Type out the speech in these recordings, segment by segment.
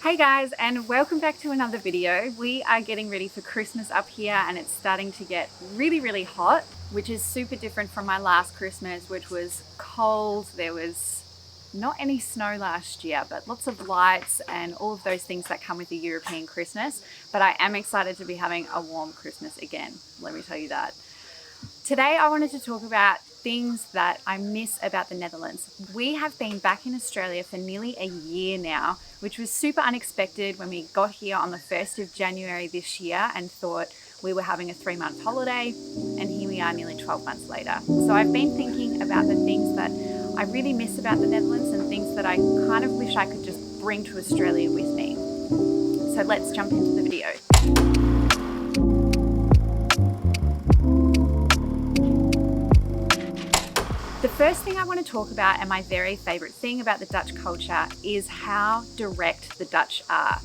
Hey guys, and welcome back to another video. We are getting ready for Christmas up here and it's starting to get really hot, which is super different from my last Christmas, which was cold. There was not any snow last year, but lots of lights and all of those things that come with a European Christmas. But I am excited to be having a warm Christmas again, let me tell you that. Today I wanted to talk about things that I miss about the Netherlands. We have been back in Australia for nearly a year now, which was super unexpected when we got here on the 1st of January this year and thought we were having a 3-month holiday, and here we are nearly 12 months later. So I've been thinking about the things that I really miss about the Netherlands and things that I kind of wish I could just bring to Australia with me. So let's jump into the video. The first thing I want to talk about, and my very favourite thing about the Dutch culture, is how direct the Dutch are.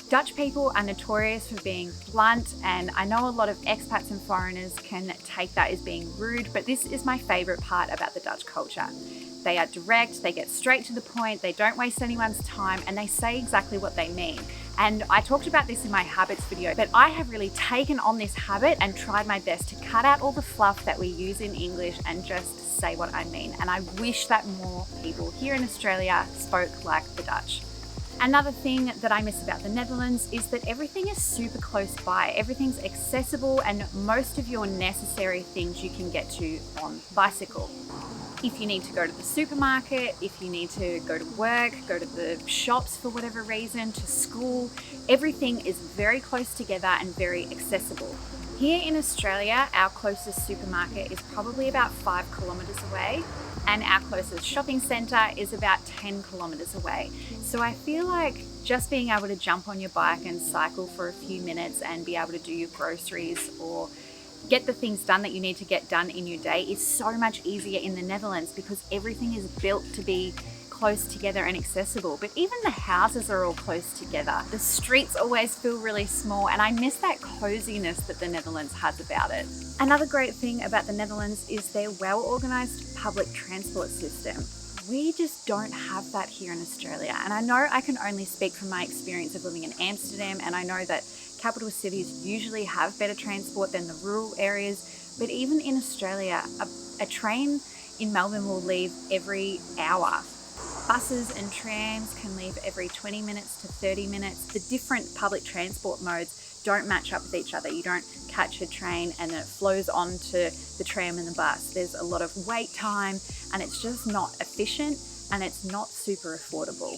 Dutch people are notorious for being blunt, and I know a lot of expats and foreigners can take that as being rude, but this is my favourite part about the Dutch culture. They are direct, they get straight to the point, they don't waste anyone's time, and they say exactly what they mean. And I talked about this in my habits video, but I have really taken on this habit and tried my best to cut out all the fluff that we use in English and just say what I mean. And I wish that more people here in Australia spoke like the Dutch. Another thing that I miss about the Netherlands is that everything is super close by. Everything's accessible, and most of your necessary things you can get to on bicycle. If you need to go to the supermarket, if you need to go to work, go to the shops for whatever reason, to school, everything is very close together and very accessible. Here in Australia, our closest supermarket is probably about 5 kilometres away, and our closest shopping centre is about 10 kilometres away. So I feel like just being able to jump on your bike and cycle for a few minutes and be able to do your groceries or get the things done that you need to get done in your day is so much easier in the Netherlands because everything is built to be close together and accessible. But even the houses are all close together. The streets always feel really small, and I miss that coziness that the Netherlands has about it. Another great thing about the Netherlands is their well-organised public transport system. We just don't have that here in Australia. And I know I can only speak from my experience of living in Amsterdam, and I know that capital cities usually have better transport than the rural areas, but even in Australia, a train in Melbourne will leave every hour. Buses and trams can leave every 20 minutes to 30 minutes. The different public transport modes don't match up with each other. You don't catch a train and then it flows onto the tram and the bus. There's a lot of wait time, and it's just not efficient, and it's not super affordable.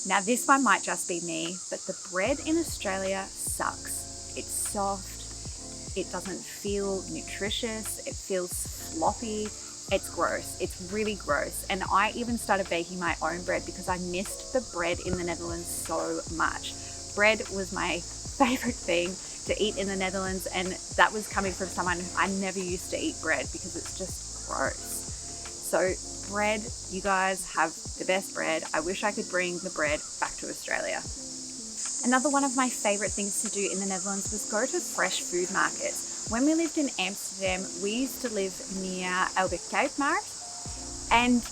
Now this one might just be me, but the bread in Australia sucks. It's soft, it doesn't feel nutritious, it feels floppy, it's gross, it's really gross. And I even started baking my own bread because I missed the bread in the Netherlands so much. Bread was my favorite thing to eat in the Netherlands, and that was coming from someone who I never used to eat bread because it's just gross. So bread, you guys have the best bread. I wish I could bring the bread back to Australia. Another one of my favorite things to do in the Netherlands was go to fresh food markets. When we lived in Amsterdam, we used to live near Openbaarvervoer, and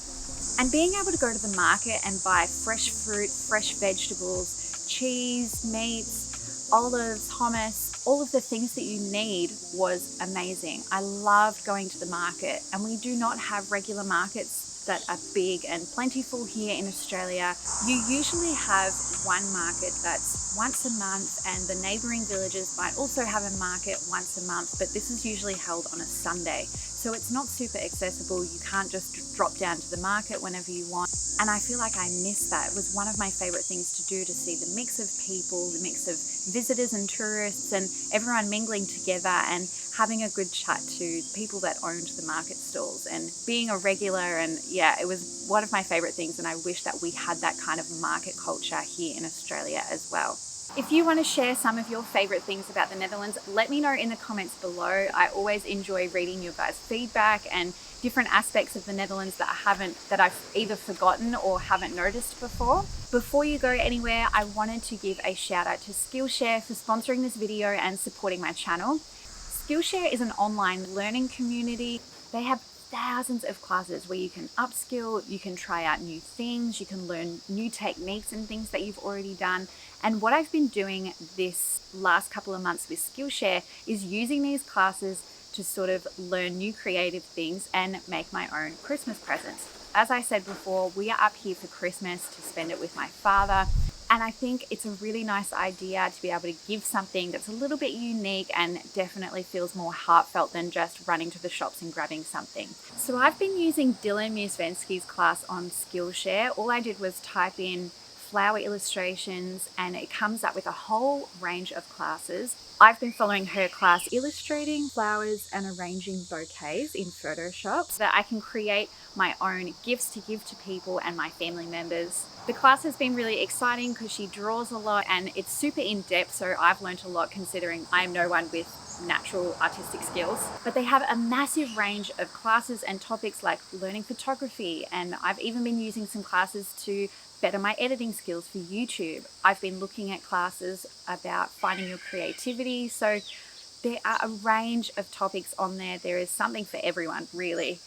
being able to go to the market and buy fresh fruit, fresh vegetables, cheese, meats, olives, hummus, all of the things that you need was amazing. I loved going to the market, and we do not have regular markets that are big and plentiful here in Australia. You usually have one market that's once a month, and the neighbouring villages might also have a market once a month, but this is usually held on a Sunday. So it's not super accessible. You can't just drop down to the market whenever you want. And I feel like I miss that. It was one of my favourite things to do, to see the mix of people, the mix of visitors and tourists, and everyone mingling together and having a good chat to people that owned the market stalls and being a regular. And yeah, it was one of my favourite things, and I wish that we had that kind of market culture here in Australia as well. If you want to share some of your favourite things about the Netherlands, let me know in the comments below. I always enjoy reading your guys' feedback and different aspects of the Netherlands that I've either forgotten or haven't noticed before. Before you go anywhere, I wanted to give a shout out to Skillshare for sponsoring this video and supporting my channel. Skillshare is an online learning community. They have thousands of classes where you can upskill, you can try out new things, you can learn new techniques and things that you've already done. And what I've been doing this last couple of months with Skillshare is using these classes to sort of learn new creative things and make my own Christmas presents. As I said before, we are up here for Christmas to spend it with my father. And I think it's a really nice idea to be able to give something that's a little bit unique and definitely feels more heartfelt than just running to the shops and grabbing something. So I've been using Dylan Musvensky's class on Skillshare. All I did was type in flower illustrations and it comes up with a whole range of classes. I've been following her class illustrating flowers and arranging bouquets in Photoshop so that I can create my own gifts to give to people and my family members. The class has been really exciting because she draws a lot and it's super in-depth, so I've learned a lot considering I'm no one with natural artistic skills. But they have a massive range of classes and topics like learning photography, and I've even been using some classes to better my editing skills for YouTube. I've been looking at classes about finding your creativity. So there are a range of topics on there. There is something for everyone, really.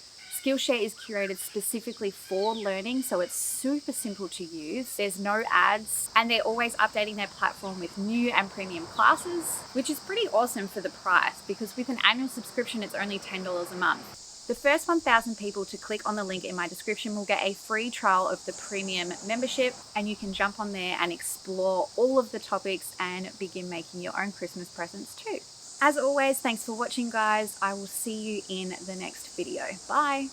Skillshare is curated specifically for learning, so it's super simple to use. There's no ads, and they're always updating their platform with new and premium classes, which is pretty awesome for the price because with an annual subscription, it's only $10 a month. The first 1,000 people to click on the link in my description will get a free trial of the premium membership, and you can jump on there and explore all of the topics and begin making your own Christmas presents too. As always, thanks for watching, guys. I will see you in the next video. Bye.